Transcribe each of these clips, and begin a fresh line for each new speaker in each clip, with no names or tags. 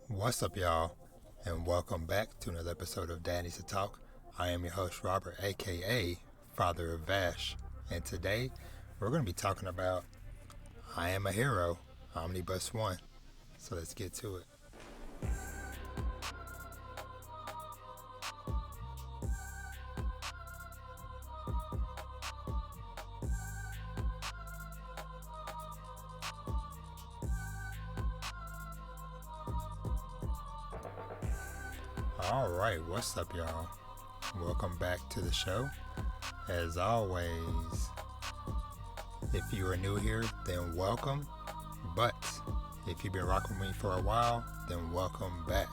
What's up, y'all? And welcome back to another episode of Dad Needs to Talk. I am your host, Robert, aka Father of Vash. And today we're going to be talking about I Am a Hero, Omnibus 1. So let's get to it. Alright, what's up, y'all? Welcome back to the show. As always, if you are new here, then welcome. But if you've been rocking with me for a while, then welcome back.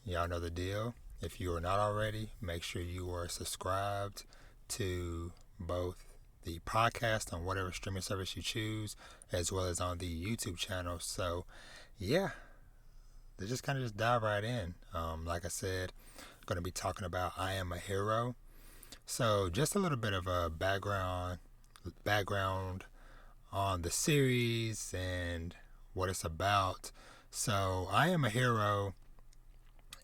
Y'all know the deal. If you are not already, make sure you are subscribed to both the podcast on whatever streaming service you choose, as well as on the YouTube channel. So, yeah, let's just kind of just dive right in. Like I said, I'm going to be talking about I Am a Hero. So, just a little bit of a background on the series and what it's about. So, I Am a Hero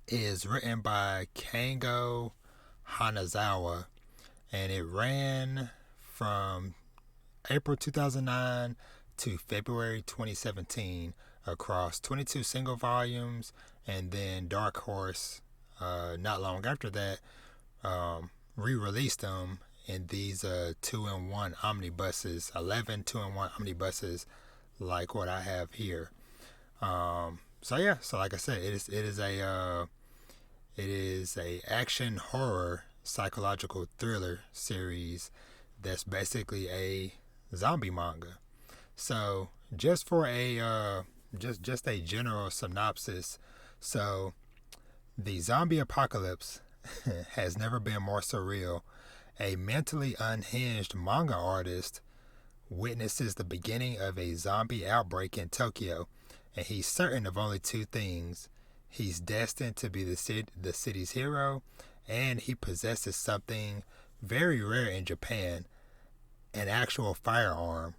is written by Kango Hanazawa, and it ran from April 2009 to February 2017 across 22 single volumes, and then Dark Horse, not long after that, re-released them in these 2-in-1 omnibuses, 11 2-in-1 omnibuses like what I have here. So like I said, it is a action horror psychological thriller series that's basically a zombie manga. So just for a just a general synopsis, so the zombie apocalypse has never been more surreal. A mentally unhinged manga artist witnesses the beginning of a zombie outbreak in Tokyo, and he's certain of only two things. He's destined to be the city's hero, and he possesses something very rare in Japan, an actual firearm.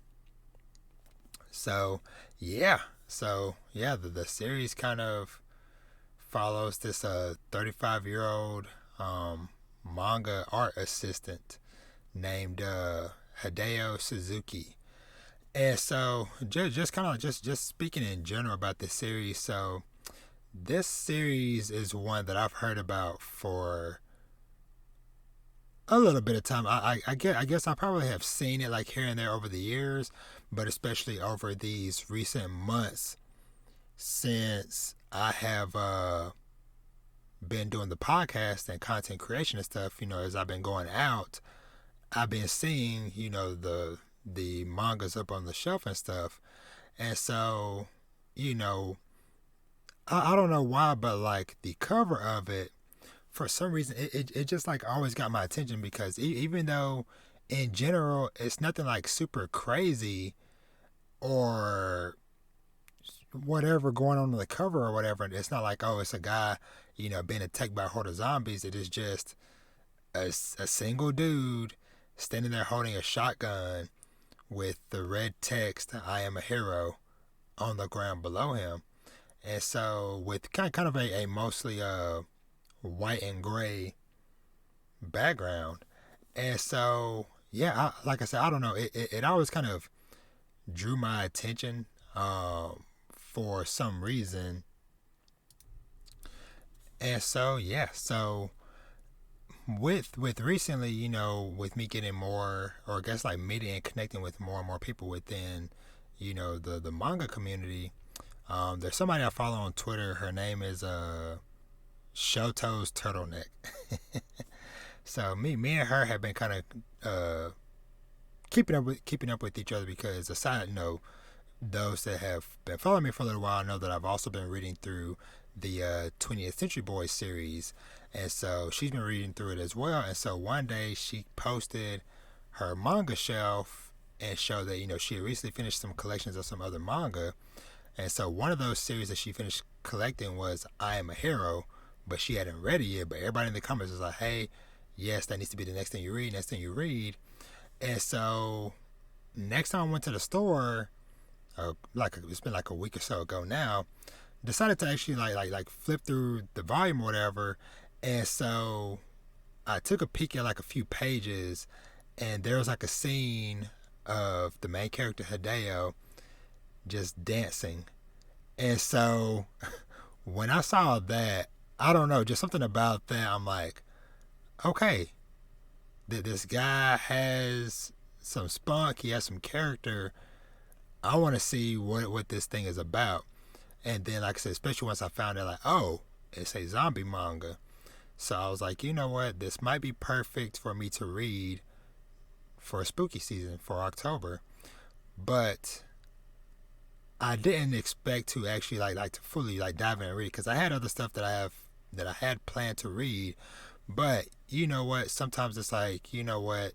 So, the series kind of follows this 35-year-old manga art assistant named Hideo Suzuki. And so, just speaking in general about this series, so this series is one that I've heard about for a little bit of time. I guess I probably have seen it like here and there over the years, but especially over these recent months since I have been doing the podcast and content creation and stuff. As I've been going out, I've been seeing the mangas up on the shelf and stuff, and so I don't know why, but like the cover of it, for some reason, it just like always got my attention, because even though in general it's nothing like super crazy or whatever going on the cover or whatever, it's not like, oh, it's a guy being attacked by a horde of zombies. It is just a single dude standing there holding a shotgun with the red text "I am a hero" on the ground below him. And so with kind of a mostly white and gray background. And so like I said, I don't know, it always kind of drew my attention for some reason. And so so with recently, with me getting more, or I guess like meeting and connecting with more and more people within the manga community, there's somebody I follow on Twitter. Her name is Shoto's Turtleneck. So me and her have been kind of keeping up with each other, because aside, those that have been following me for a little while know that I've also been reading through the 20th Century Boys series, and so she's been reading through it as well. And so one day she posted her manga shelf and showed that she had recently finished some collections of some other manga. And so one of those series that she finished collecting was I Am a Hero, but she hadn't read it yet. But everybody in the comments was like, hey, yes, that needs to be the next thing you read. And so next time I went to the store, it's been like a week or so ago now, decided to actually like flip through the volume or whatever, and so I took a peek at like a few pages, and there was like a scene of the main character Hideo just dancing, and so when I saw that, I don't know, just something about that. I'm like, okay, this guy has some spunk. He has some character. I want to see what this thing is about. And then, like I said, especially once I found out, like, oh, it's a zombie manga. So I was like, you know what? This might be perfect for me to read for a spooky season for October. But I didn't expect to actually like to fully like dive in and read, because I had other stuff that I had planned to read. But you know what? Sometimes it's like, you know what?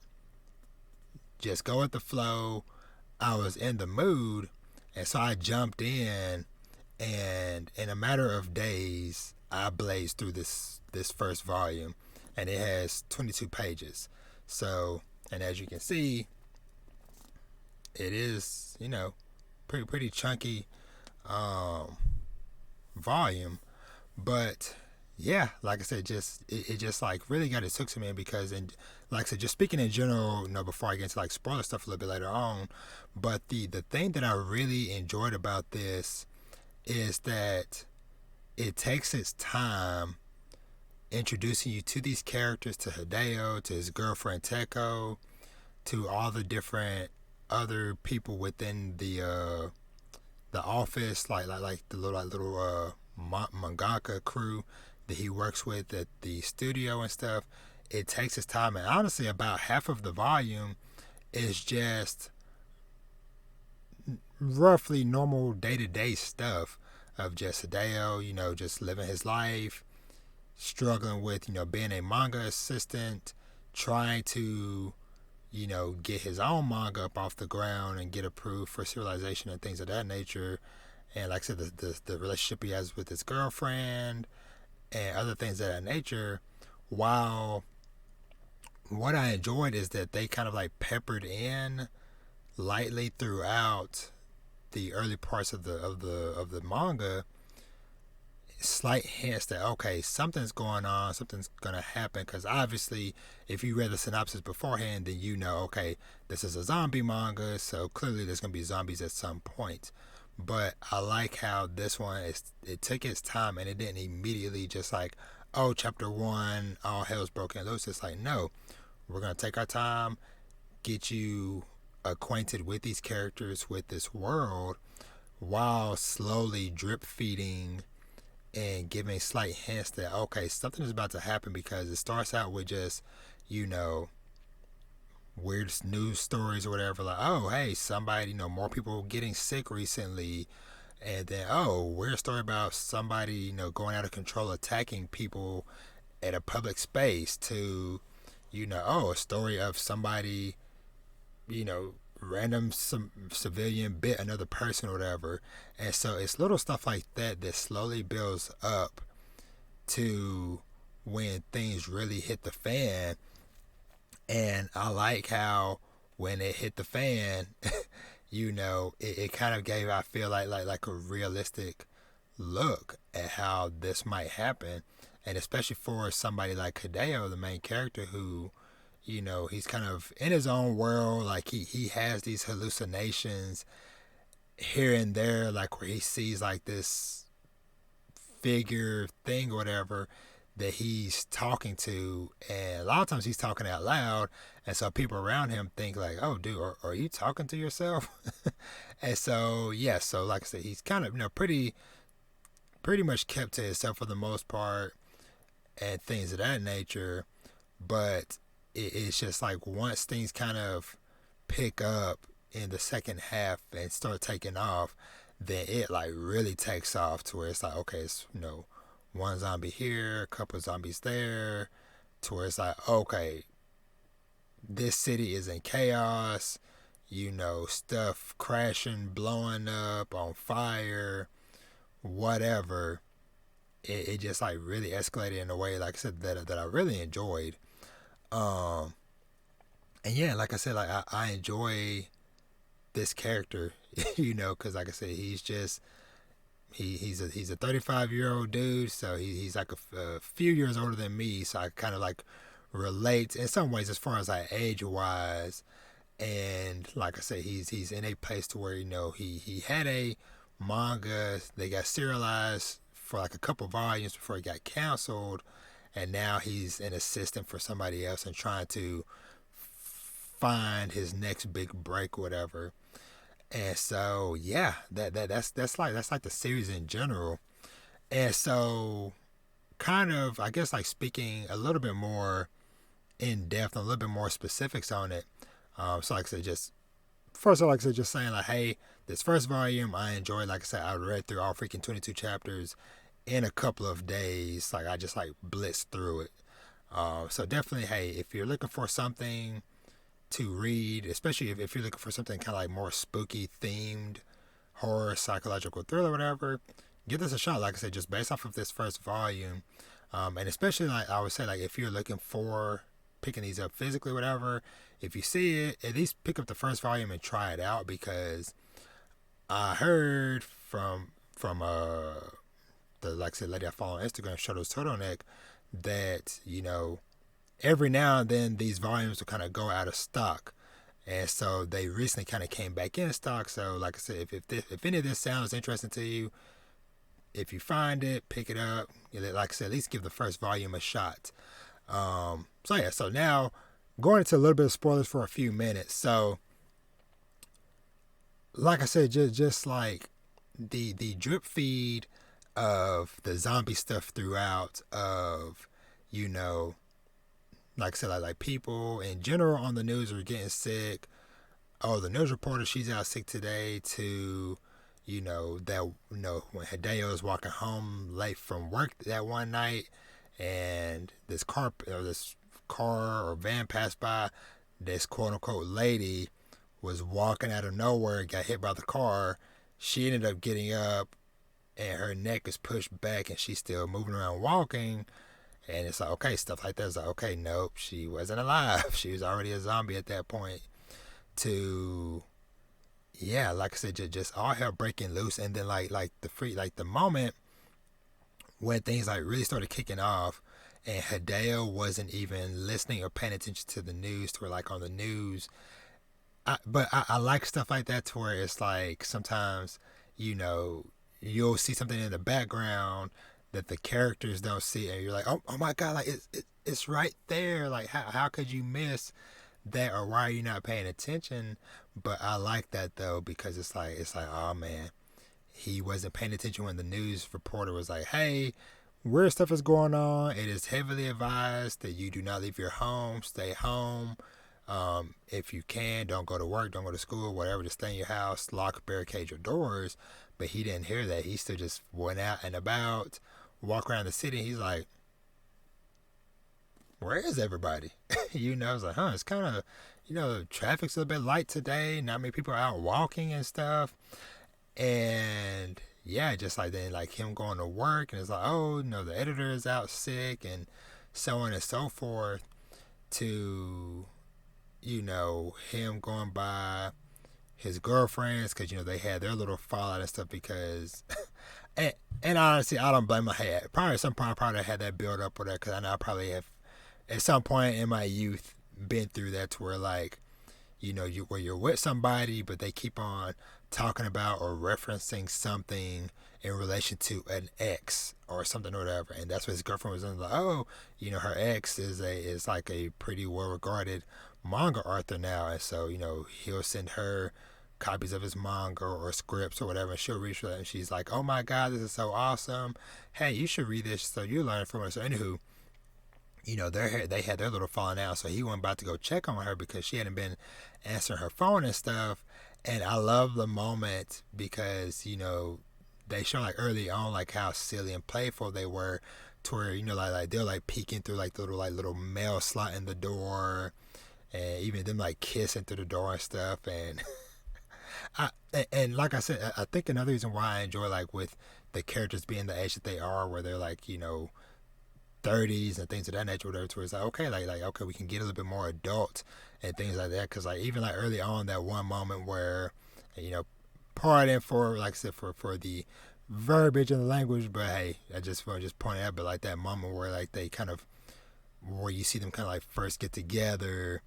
Just go with the flow. I was in the mood, and so I jumped in, and in a matter of days, I blazed through this first volume, and it has 22 pages. So, and as you can see, it is, you know, pretty chunky volume. But yeah, like I said, just it just like really got its hooks in me, because, and like I said, just speaking in general, you know, before I get into like spoiler stuff a little bit later on, but the thing that I really enjoyed about this is that it takes its time introducing you to these characters, to Hideo, to his girlfriend Teko, to all the different other people within the office, like the little mangaka crew that he works with at the studio and stuff. It takes its time, and honestly, about half of the volume is just roughly normal day-to-day stuff of just Hideo, you know, just living his life, struggling with, you know, being a manga assistant, trying to, you know, get his own manga up off the ground and get approved for serialization and things of that nature. And like I said, the relationship he has with his girlfriend and other things of that nature. While what I enjoyed is that they kind of like peppered in lightly throughout the early parts of the manga slight hints that, okay, something's going on, something's gonna happen, because obviously if you read the synopsis beforehand, then you know, okay, this is a zombie manga, so clearly there's gonna be zombies at some point. But I like how this one it took its time, and it didn't immediately just like, oh, chapter one, all hell's broken loose. It's like, no, we're gonna take our time, get you acquainted with these characters, with this world, while slowly drip feeding and giving slight hints that, okay, something is about to happen, because it starts out with just, you know, weird news stories or whatever, like, oh, hey, somebody, you know, more people getting sick recently, and then, oh, weird story about somebody, you know, going out of control, attacking people at a public space, to, you know, oh, a story of somebody, you know, random some civilian bit another person or whatever. And so it's little stuff like that that slowly builds up to when things really hit the fan. And I like how when it hit the fan, you know, it kind of gave, I feel like a realistic look at how this might happen. And especially for somebody like Hideo, the main character, who, you know, he's kind of in his own world, like he has these hallucinations here and there, like where he sees like this figure thing or whatever that he's talking to, and a lot of times he's talking out loud, and so people around him think like, oh dude, are you talking to yourself? And so yeah, so like I said, he's kind of, you know, pretty much kept to himself for the most part and things of that nature. But it's just like once things kind of pick up in the second half and start taking off, then it like really takes off to where it's like, okay, it's, you know, one zombie here, a couple of zombies there, to where it's like, okay, this city is in chaos, you know, stuff crashing, blowing up, on fire, whatever. It just like really escalated in a way, like I said, that I really enjoyed. Um, and yeah, like I said, like I enjoy this character, you know, because like I said, he's just he's a 35-year-old dude, so he's like a few years older than me, so I kind of like relate in some ways as far as like age wise. And like I said, he's in a place to where he had a manga. They got serialized for like a couple volumes before it got canceled, and now he's an assistant for somebody else and trying to find his next big break, whatever. And so yeah, that's like the series in general. And so kind of, I guess, like speaking a little bit more in depth, a little bit more specifics on it. So like I said, just first of all, like I said, just saying like, hey, this first volume I enjoyed. Like I said, I read through all freaking 22 chapters in a couple of days. Like I just like blitzed through it. So definitely, hey, if you're looking for something to read, especially if you're looking for something kind of like more spooky themed, horror, psychological thriller, whatever, give this a shot. Like I said, just based off of this first volume, and especially like I would say, like if you're looking for picking these up physically, whatever, if you see it, at least pick up the first volume and try it out, because I heard from the, like I said, lady I follow on Instagram, Shutter's Turtleneck, that every now and then these volumes will kind of go out of stock, and so they recently kind of came back in stock. So like I said, if any of this sounds interesting to you, if you find it, pick it up. Like I said, at least give the first volume a shot. So yeah, so now going into a little bit of spoilers for a few minutes. So like I said, just like the drip feed of the zombie stuff throughout, of like I said, like people in general on the news are getting sick. Oh, the news reporter, she's out sick today. To when Hideo was walking home late from work that one night, and this car or van passed by, this quote unquote lady was walking out of nowhere, got hit by the car. She ended up getting up, and her neck is pushed back, and she's still moving around walking. And it's like, okay, stuff like that. It's like, okay, nope, she wasn't alive. She was already a zombie at that point. To, yeah, like I said, just all hell breaking loose. And then like the moment when things like really started kicking off, and Hideo wasn't even listening or paying attention to the news, to where like on the news. But I like stuff like that, to where it's like sometimes, you'll see something in the background that the characters don't see, and you're like, oh my god, like it's right there. Like how could you miss that, or why are you not paying attention? But I like that though, because it's like, oh man, he wasn't paying attention when the news reporter was like, hey, weird stuff is going on. It is heavily advised that you do not leave your home. Stay home. If you can, don't go to work, don't go to school, whatever. Just stay in your house, lock, barricade your doors. But he didn't hear that. He still just went out and about, walk around the city. He's like, where is everybody? It's like, it's kind of, traffic's a bit light today. Not many people are out walking and stuff. And yeah, just like then, like him going to work, and it's like, oh, the editor is out sick, and so on and so forth. To, him going by his girlfriends, because they had their little fallout and stuff, because and honestly, I don't blame my head. Probably some point I probably had that build up with that, because I know I probably have at some point in my youth been through that, to where like where you're with somebody, but they keep on talking about or referencing something in relation to an ex or something or whatever, and that's what his girlfriend was like, oh, her ex is like a pretty well regarded manga author now, and so he'll send her copies of his manga or scripts or whatever, and she'll read through that, and she's like, oh my god, this is so awesome, hey, you should read this so you learn from it. So anywho, they had their little falling out, so he went about to go check on her because she hadn't been answering her phone and stuff. And I love the moment, because they show like early on like how silly and playful they were, to where like they're like peeking through like the little mail slot in the door, and even them like kissing through the door and stuff. And and like I said, I think another reason why I enjoy, like with the characters being the age that they are, where they're like 30s and things of that nature, whatever, to where it's like, okay, like okay, we can get a little bit more adult and things like that. Because like even like early on, that one moment where pardon for, like I said, for the verbiage in the language, but hey, I just want to just point out, but like that moment where like they kind of, where you see them kind of like first get together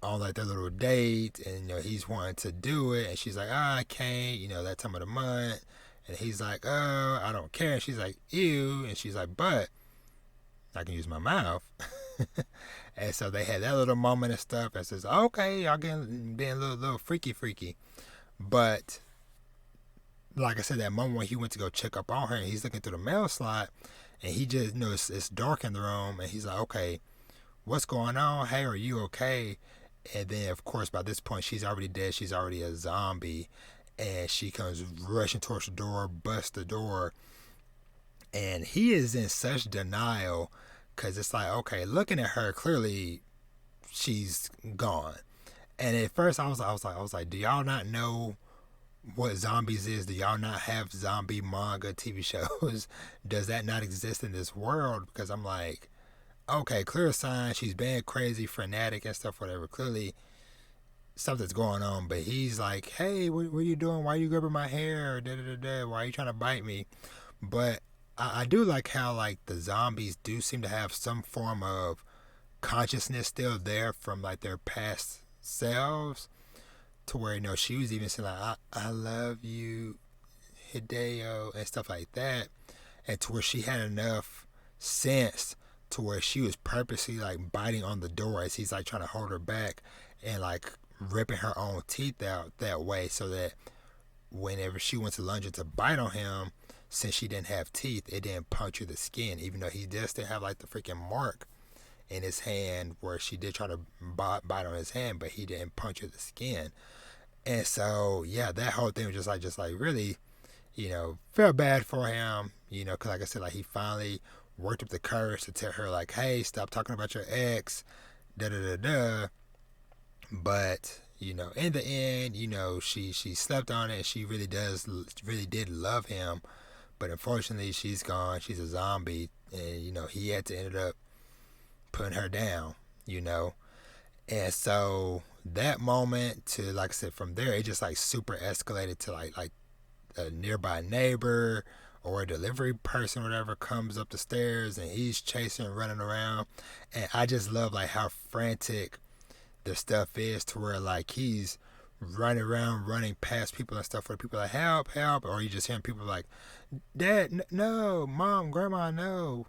on like their little date, and he's wanting to do it, and she's like, I can't, that time of the month, and he's like, oh, I don't care, and she's like, ew, and she's like, but I can use my mouth. And so they had that little moment and stuff, and says, okay, y'all getting being a little freaky, but like I said, that moment when he went to go check up on her, and he's looking through the mail slot, and he just it's dark in the room, and he's like, okay, what's going on? Hey, are you okay? And then, of course, by this point, she's already dead. She's already a zombie. And she comes rushing towards the door, busts the door. And he is in such denial because it's like, okay, looking at her, clearly she's gone. And at first, I was like, do y'all not know what zombies is? Do y'all not have zombie manga TV shows? Does that not exist in this world? Because I'm like, okay, clear sign she's being crazy, frenetic and stuff, whatever. Clearly something's going on, but he's like, hey, what are you doing? Why are you grabbing my hair? Why are you trying to bite me? But I do like how like the zombies do seem to have some form of consciousness still there from like their past selves, to where she was even saying like, I love you, Hideo, and stuff like that, and to where she had enough sense to where she was purposely like biting on the door as he's like trying to hold her back, and like ripping her own teeth out that way, so that whenever she went to lunge to bite on him, since she didn't have teeth, it didn't puncture the skin, even though he did still have like the freaking mark in his hand where she did try to bite on his hand, but he didn't puncture the skin. And so yeah, that whole thing was just like really, felt bad for him, because like I said, like he finally worked up the courage to tell her like, hey, stop talking about your ex, da da da da. But in the end, she slept on it. She really did love him, but unfortunately, she's gone. She's a zombie, and he had to end up putting her down. And so that moment to, like I said, from there it just like super escalated to like a nearby neighbor or a delivery person or whatever comes up the stairs, and he's chasing, running around, and I just love like how frantic the stuff is, to where like he's running around, running past people and stuff, where people are like, help, or you just hearing people like, Dad, no, Mom, Grandma, no,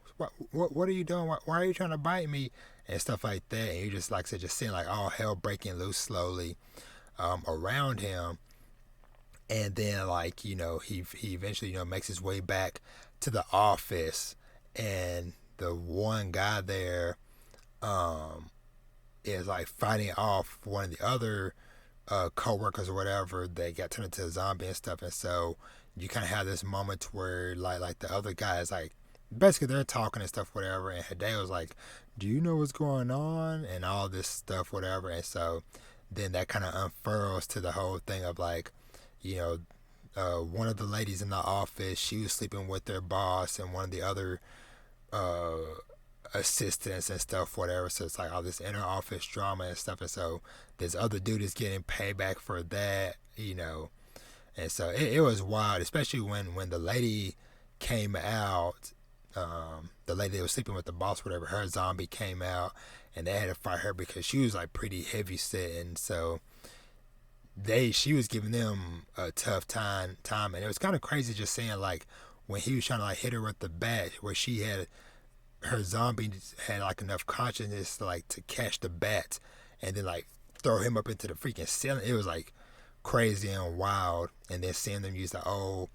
what are you doing? Why are you trying to bite me? And stuff like that. And you just, like I said, just seeing like all hell breaking loose slowly around him. And then like, he eventually, makes his way back to the office, and the one guy there is like fighting off one of the other co-workers or whatever that got turned into a zombie and stuff. And so you kind of have this moment where like the other guy is like, basically they're talking and stuff, whatever, and Hideo's like, do you know what's going on, and all this stuff, whatever. And so then that kind of unfurls to the whole thing of like, one of the ladies in the office, she was sleeping with their boss and one of the other assistants and stuff, whatever. So it's like all this inner office drama and stuff. And so this other dude is getting payback for that, And so it was wild, especially when the lady came out, the lady that was sleeping with the boss, whatever, her zombie came out, and they had to fight her because she was like pretty heavy set. And so she was giving them a tough time, and it was kind of crazy just seeing like when he was trying to like hit her with the bat, where her zombie had like enough consciousness to like to catch the bat and then like throw him up into the freaking ceiling. It was like crazy and wild. And then seeing them use the old,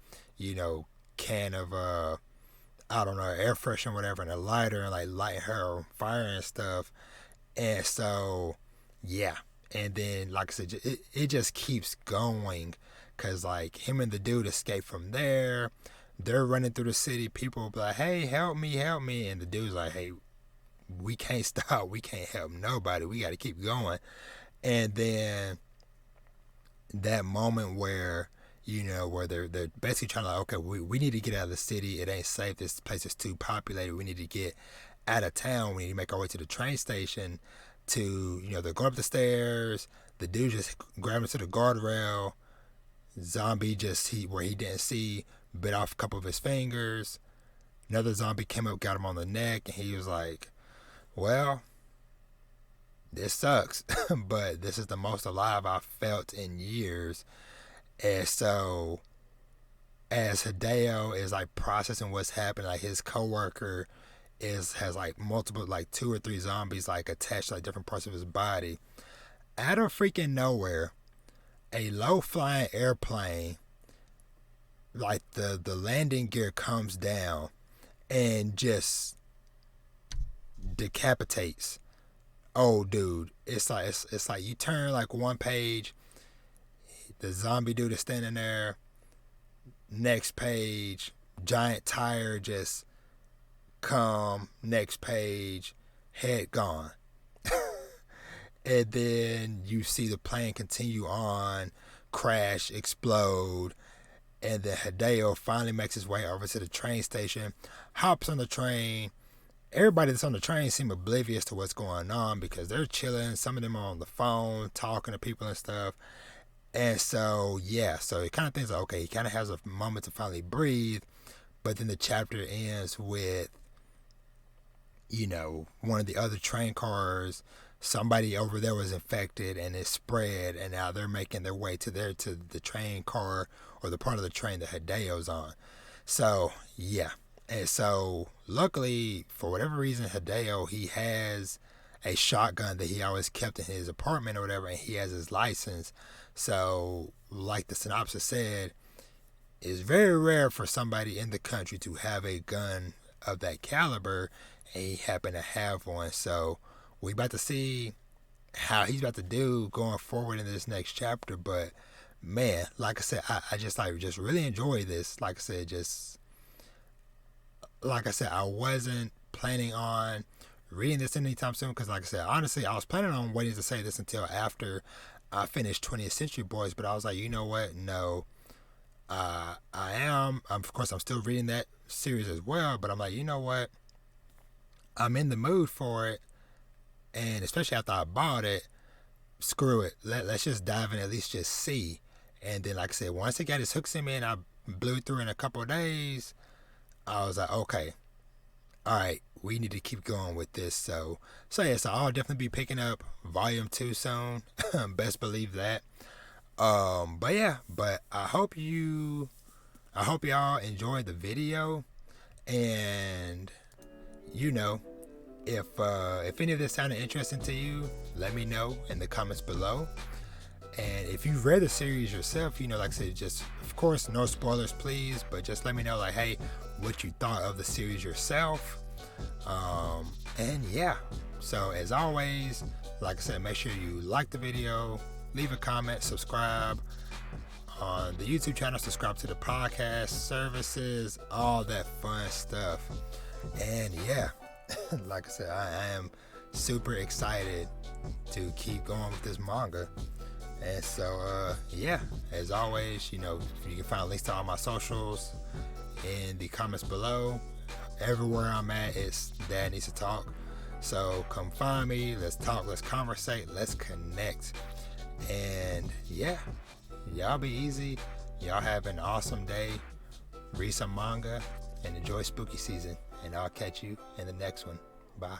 can of I don't know, air freshener, whatever, and a lighter, and like lighting her on fire and stuff. And so yeah. And then, like I said, it just keeps going, because like him and the dude escape from there. They're running through the city. People will be like, hey, help me. And the dude's like, hey, we can't stop. We can't help nobody. We got to keep going. And then that moment where, where they're basically trying to like, okay, we need to get out of the city. It ain't safe. This place is too populated. We need to get out of town. We need to make our way to the train station. They're going up the stairs. The dude just grabbing to the guardrail. Zombie where he didn't see, bit off a couple of his fingers. Another zombie came up, got him on the neck, and he was like, well, this sucks, but this is the most alive I've felt in years. And so, as Hideo is like processing what's happened, like his coworker has like multiple, like 2 or 3 zombies like attached to like different parts of his body. Out of freaking nowhere, a low flying airplane, like the landing gear comes down and just decapitates. Oh, dude, it's like you turn like one page, the zombie dude is standing there. Next page, giant tire just come. Next page, head gone. And then you see the plane continue on, crash, explode, and then Hideo finally makes his way over to the train station, hops on the train. Everybody that's on the train seem oblivious to what's going on because they're chilling. Some of them are on the phone, talking to people and stuff. And so, yeah, so it kind of thinks, okay, he kind of has a moment to finally breathe. But then the chapter ends with, one of the other train cars, somebody over there was infected and it spread, and now they're making their way to the train car or the part of the train that Hideo's on. So, yeah. And so, luckily, for whatever reason, Hideo, he has a shotgun that he always kept in his apartment or whatever, and he has his license. So, like the synopsis said, it's very rare for somebody in the country to have a gun of that caliber, and he happened to have one. So, we about to see how he's about to do going forward in this next chapter. But man, like I said, I just really enjoy this. Like I said, I wasn't planning on reading this anytime soon because, like I said, honestly, I was planning on waiting to say this until after I finished 20th Century Boys. But I was like, you know what? No, of course, I'm still reading that series as well. But I'm like, you know what? I'm in the mood for it. And especially after I bought it, screw it. Let's just dive in, at least just see. And then, like I said, once it got its hooks in me and I blew through in a couple of days, I was like, okay, all right, we need to keep going with this. So yeah, so I'll definitely be picking up volume 2 soon. Best believe that. But I hope y'all enjoyed the video. And, if any of this sounded interesting to you, let me know in the comments below. And if you've read the series yourself, like I said, just, of course, no spoilers, please. But just let me know, like, hey, what you thought of the series yourself. And yeah, so as always, like I said, make sure you like the video, leave a comment, subscribe on the YouTube channel, subscribe to the podcast services, all that fun stuff. And yeah, like I said, I am super excited to keep going with this manga. And so, yeah, as always, you can find links to all my socials in the comments below. Everywhere I'm at, it's Dad Needs to Talk. So come find me. Let's talk. Let's conversate. Let's connect. And yeah, y'all be easy. Y'all have an awesome day. Read some manga and enjoy spooky season. And I'll catch you in the next one. Bye.